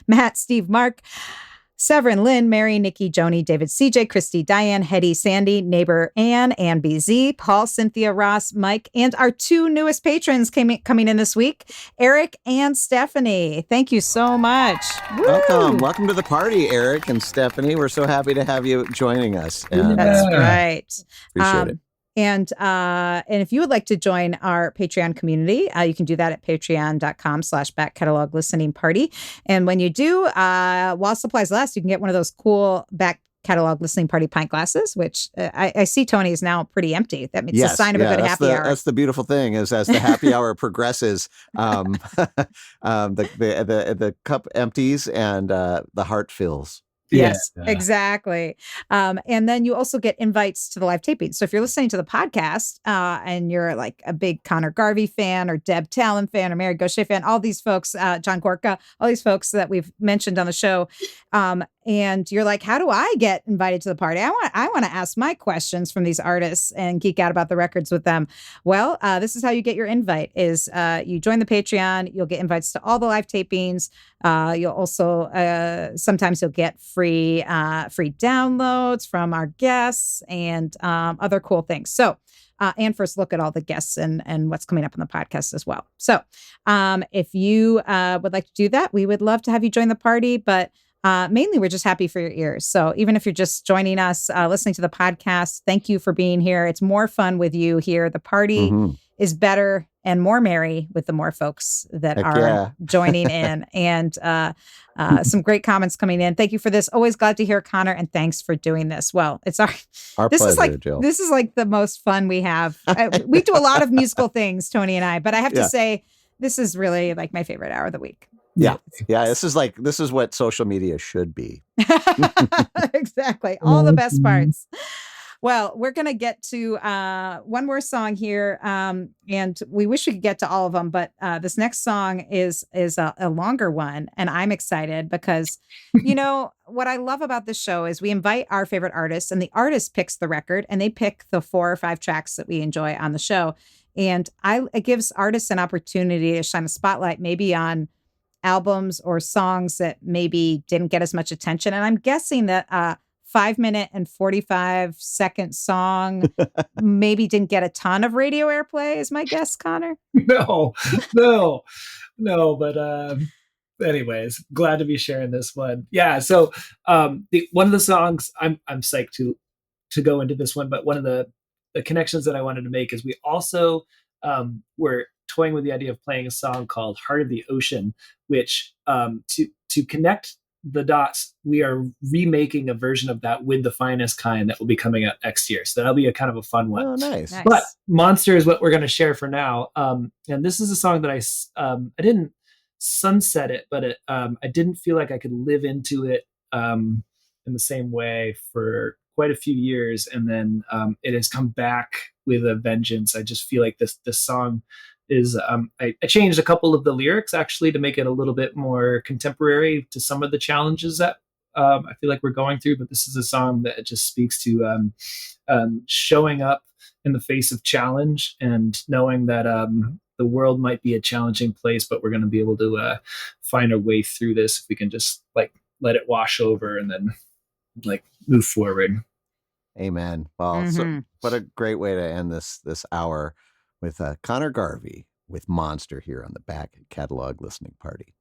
Matt, Steve, Mark, Severin, Lynn, Mary, Nikki, Joni, David, CJ, Christy, Diane, Hetty, Sandy, Neighbor, Ann BZ, Paul, Cynthia, Ross, Mike, and our two newest patrons coming in this week, Eric and Stephanie. Thank you so much. Welcome. Welcome to the party, Eric and Stephanie. We're so happy to have you joining us. That's right. Appreciate it. And if you would like to join our Patreon community, you can do that at patreon.com/back catalog listening party. And when you do, while supplies last, you can get one of those cool back catalog listening party pint glasses, which I see Tony is now pretty empty. That means a sign of a good happy hour. That's the beautiful thing is as the happy hour progresses, the cup empties and the heart fills. Yes, exactly. And then you also get invites to the live taping. So if you're listening to the podcast and you're like a big Connor Garvey fan or Deb Talon fan or Mary Gaucher fan, all these folks, John Gorka, all these folks that we've mentioned on the show, and you're like, how do I get invited to the party? I want to ask my questions from these artists and geek out about the records with them. Well, this is how you get your invite is you join the Patreon, you'll get invites to all the live tapings. You'll also sometimes you'll get free downloads from our guests and other cool things. So and first look at all the guests and what's coming up on the podcast as well. So if you would like to do that, we would love to have you join the party. But mainly, we're just happy for your ears. So even if you're just joining us, listening to the podcast, thank you for being here. It's more fun with you here. The party is better and more merry with the more folks that are joining in. And some great comments coming in. Thank you for this. Always glad to hear, Connor, and thanks for doing this. Well, it's our this pleasure, is Jill. This is like the most fun we have. We do a lot of musical things, Tony and I, but I have to say, this is really like my favorite hour of the week. Yeah. This is what social media should be. Exactly. All the best parts. Well, we're going to get to one more song here. And we wish we could get to all of them, but this next song is a longer one. And I'm excited because, you know, what I love about this show is we invite our favorite artists and the artist picks the record and they pick the 4 or 5 tracks that we enjoy on the show. And it gives artists an opportunity to shine a spotlight maybe on albums or songs that maybe didn't get as much attention. And I'm guessing that 5-minute and 45-second song maybe didn't get a ton of radio airplay is my guess, Connor. No. But anyways, glad to be sharing this one. Yeah. So one of the songs I'm psyched to go into this one, but one of the connections that I wanted to make is we also were toying with the idea of playing a song called Heart of the Ocean, which to connect the dots, we are remaking a version of that with the Finest Kind that will be coming out next year. So that'll be a kind of a fun one. Oh, nice. But Monster is what we're going to share for now. And this is a song that I didn't sunset it, but I didn't feel like I could live into it in the same way for quite a few years. And then it has come back with a vengeance. I just feel like this song is I changed a couple of the lyrics actually to make it a little bit more contemporary to some of the challenges that I feel like we're going through. But this is a song that just speaks to showing up in the face of challenge and knowing that the world might be a challenging place, but we're going to be able to find our way through this if we can just like let it wash over and then like move forward. Amen. Well, so what a great way to end this hour with Connor Garvey with Monster here on the Back Catalog Listening Party.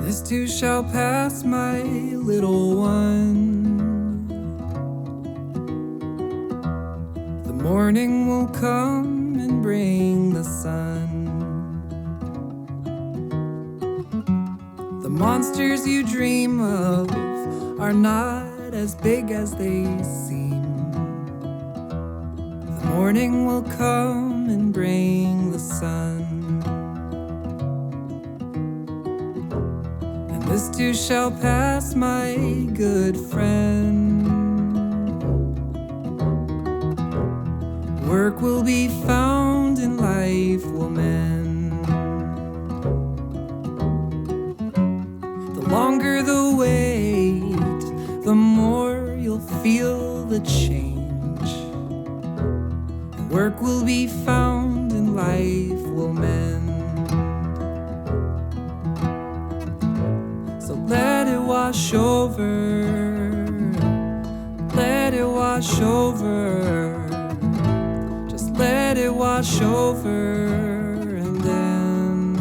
This too shall pass, my little one. Morning will come and bring the sun. The monsters you dream of are not as big as they seem. The morning will come and bring the sun, and this too shall pass, my good friend. Work will be found and life will mend. The longer the wait, the more you'll feel the change. Work will be found and life will mend. So let it wash over, let it wash over. Let it wash over, and then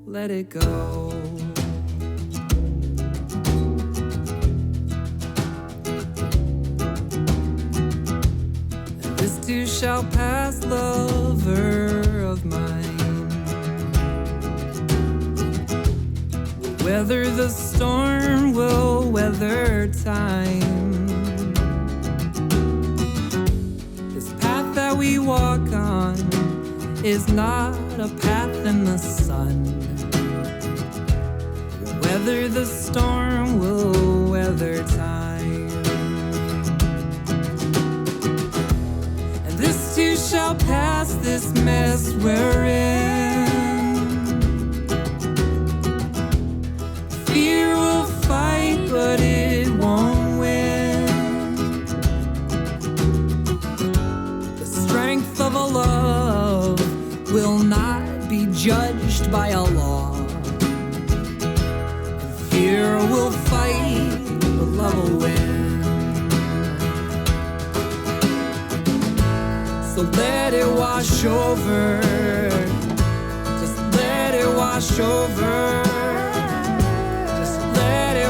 let it go. And this too shall pass, lover of mine. Weather the storm, will weather time. This path that we walk on is not a path in the sun. Weather the storm, will weather time. And this too shall pass, this mess we're in. Fear will fight, but it won't win. The strength of a love will not be judged by a law. And fear will fight, but love will win. So let it wash over, just let it wash over.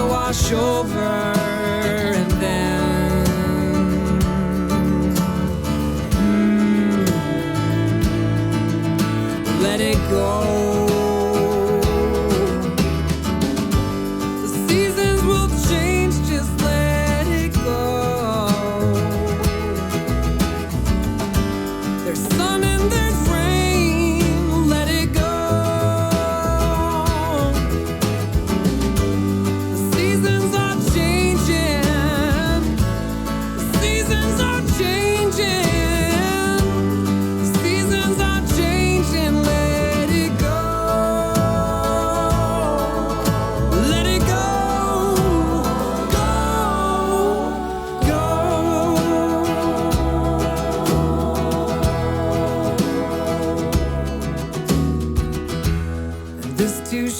Wash over, and then let it go. The seasons will change, just let it go. There's sun and there's rain, let it go.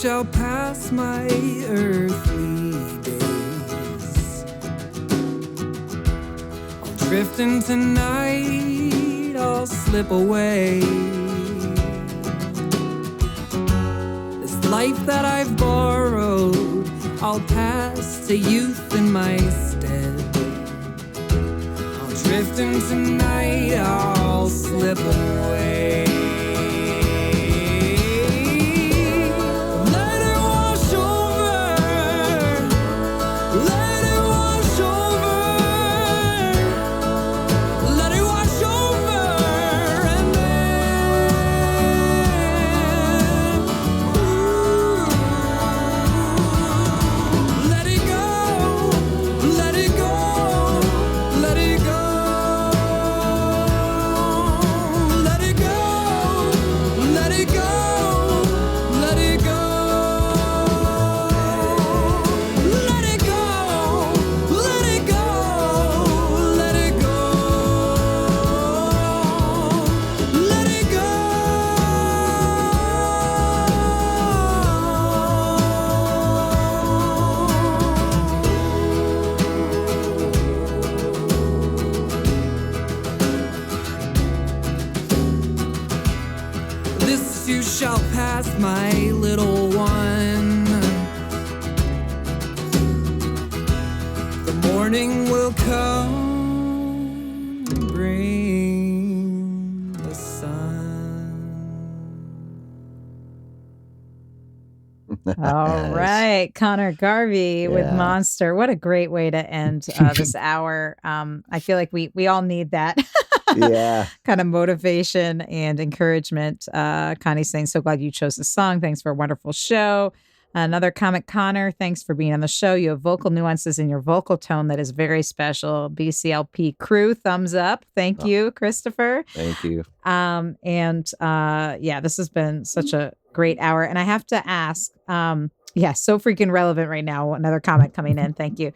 Shall pass my earthly days. I'll drift into night, I'll slip away. This life that I've borrowed, I'll pass to youth in my stead. I'll drift into night, I'll slip away. Let it go. All Yes. right, Connor Garvey with Yeah. Monster. What a great way to end this hour. I feel like we all need that Yeah. kind of motivation and encouragement. Connie's saying, so glad you chose the song. Thanks for a wonderful show. Another comment, Connor, thanks for being on the show. You have vocal nuances in your vocal tone that is very special. BCLP crew, thumbs up. Thank you, Christopher. Thank you. Yeah, this has been such a great hour. And I have to ask, yeah, so freaking relevant right now. Another comment coming in. Thank you.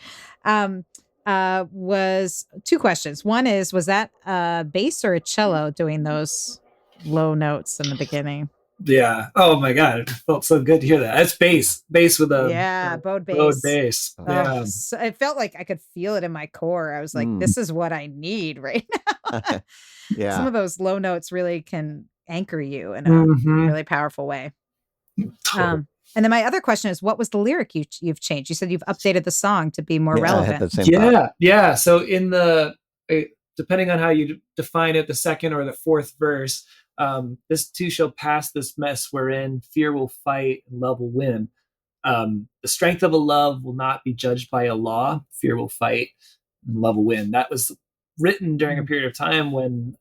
Was two questions. One is, was that a bass or a cello doing those low notes in the beginning? Yeah. Oh my God. It felt so good to hear that. It's bass with a bowed bowed bass. bass. Oh, Yeah. so it felt like I could feel it in my core. I was like, this is what I need right now. Yeah. Some of those low notes really can anchor you in a really powerful way. Totally. And then my other question is, what was the lyric you've changed? You said you've updated the song to be more I had relevant. that same thought. Yeah. So in the depending on how you define it, the second or the fourth verse, this too shall pass, this mess wherein fear will fight and love will win. The strength of a love will not be judged by a law. Fear will fight and love will win. That was written during a period of time when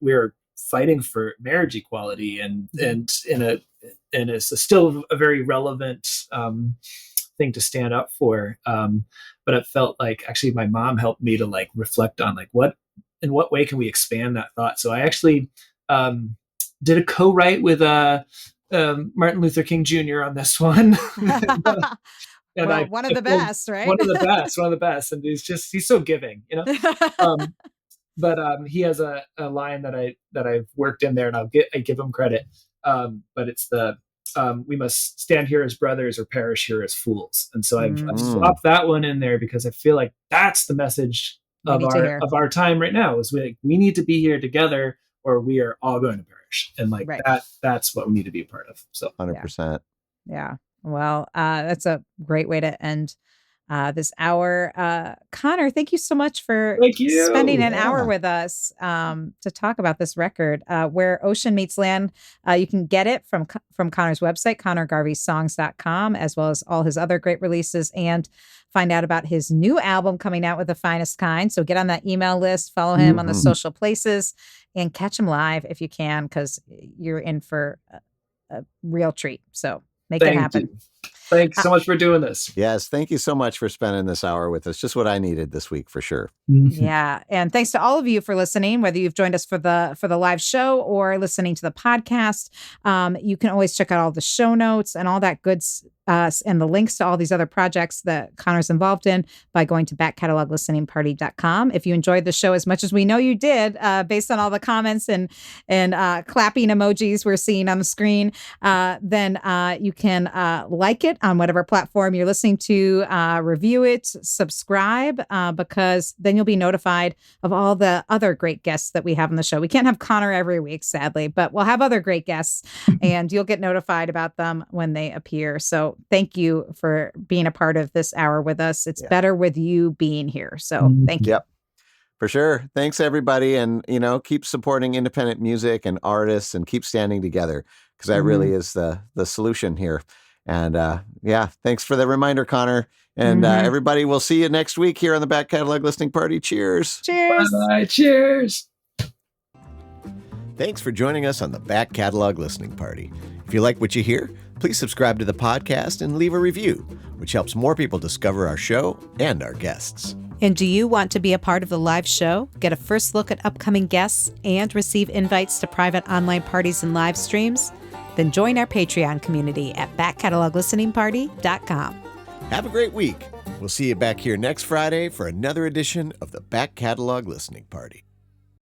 we were fighting for marriage equality, and it's still a very relevant thing to stand up for. But it felt like actually my mom helped me to like reflect on like in what way can we expand that thought. So I actually did a co-write with Martin Luther King Jr. on this one. And well, one of the best, right? One of the best. And he's so giving, you know? But he has a line that I've worked in there, and I give him credit. But it's we must stand here as brothers or perish here as fools. And so I've swapped that one in there because I feel like that's the message of our time right now is we need to be here together or we are all going to perish. And like that's what we need to be a part of. So 100%. Yeah. Well, that's a great way to end this hour. Connor, thank you so much for spending an hour with us to talk about this record, Where Ocean Meets Land. You can get it from Connor's website, connorgarveysongs.com, as well as all his other great releases, and find out about his new album coming out with The Finest Kind. So get on that email list, follow him on the social places, and catch him live if you can, because you're in for a real treat. So make it happen. Thanks so much for doing this. Yes. Thank you so much for spending this hour with us. Just what I needed this week for sure. Yeah. And thanks to all of you for listening, whether you've joined us for the live show or listening to the podcast. You can always check out all the show notes and all that good and the links to all these other projects that Connor's involved in by going to backcataloglisteningparty.com. If you enjoyed the show as much as we know you did, based on all the comments and clapping emojis we're seeing on the screen, then you can like it on whatever platform you're listening to, review it, subscribe, because then you'll be notified of all the other great guests that we have on the show. We can't have Connor every week, sadly, but we'll have other great guests and you'll get notified about them when they appear. So thank you for being a part of this hour with us. It's better with you being here. So thank you. Yep. For sure. Thanks, everybody. And, keep supporting independent music and artists and keep standing together, because that really is the solution here. And thanks for the reminder, Connor. And everybody, we'll see you next week here on the Back Catalog Listening Party. Cheers. Cheers. Bye. Cheers. Thanks for joining us on the Back Catalog Listening Party. If you like what you hear, please subscribe to the podcast and leave a review, which helps more people discover our show and our guests. And do you want to be a part of the live show, get a first look at upcoming guests, and receive invites to private online parties and live streams? Then join our Patreon community at backcataloglisteningparty.com. Have a great week. We'll see you back here next Friday for another edition of the Back Catalog Listening Party.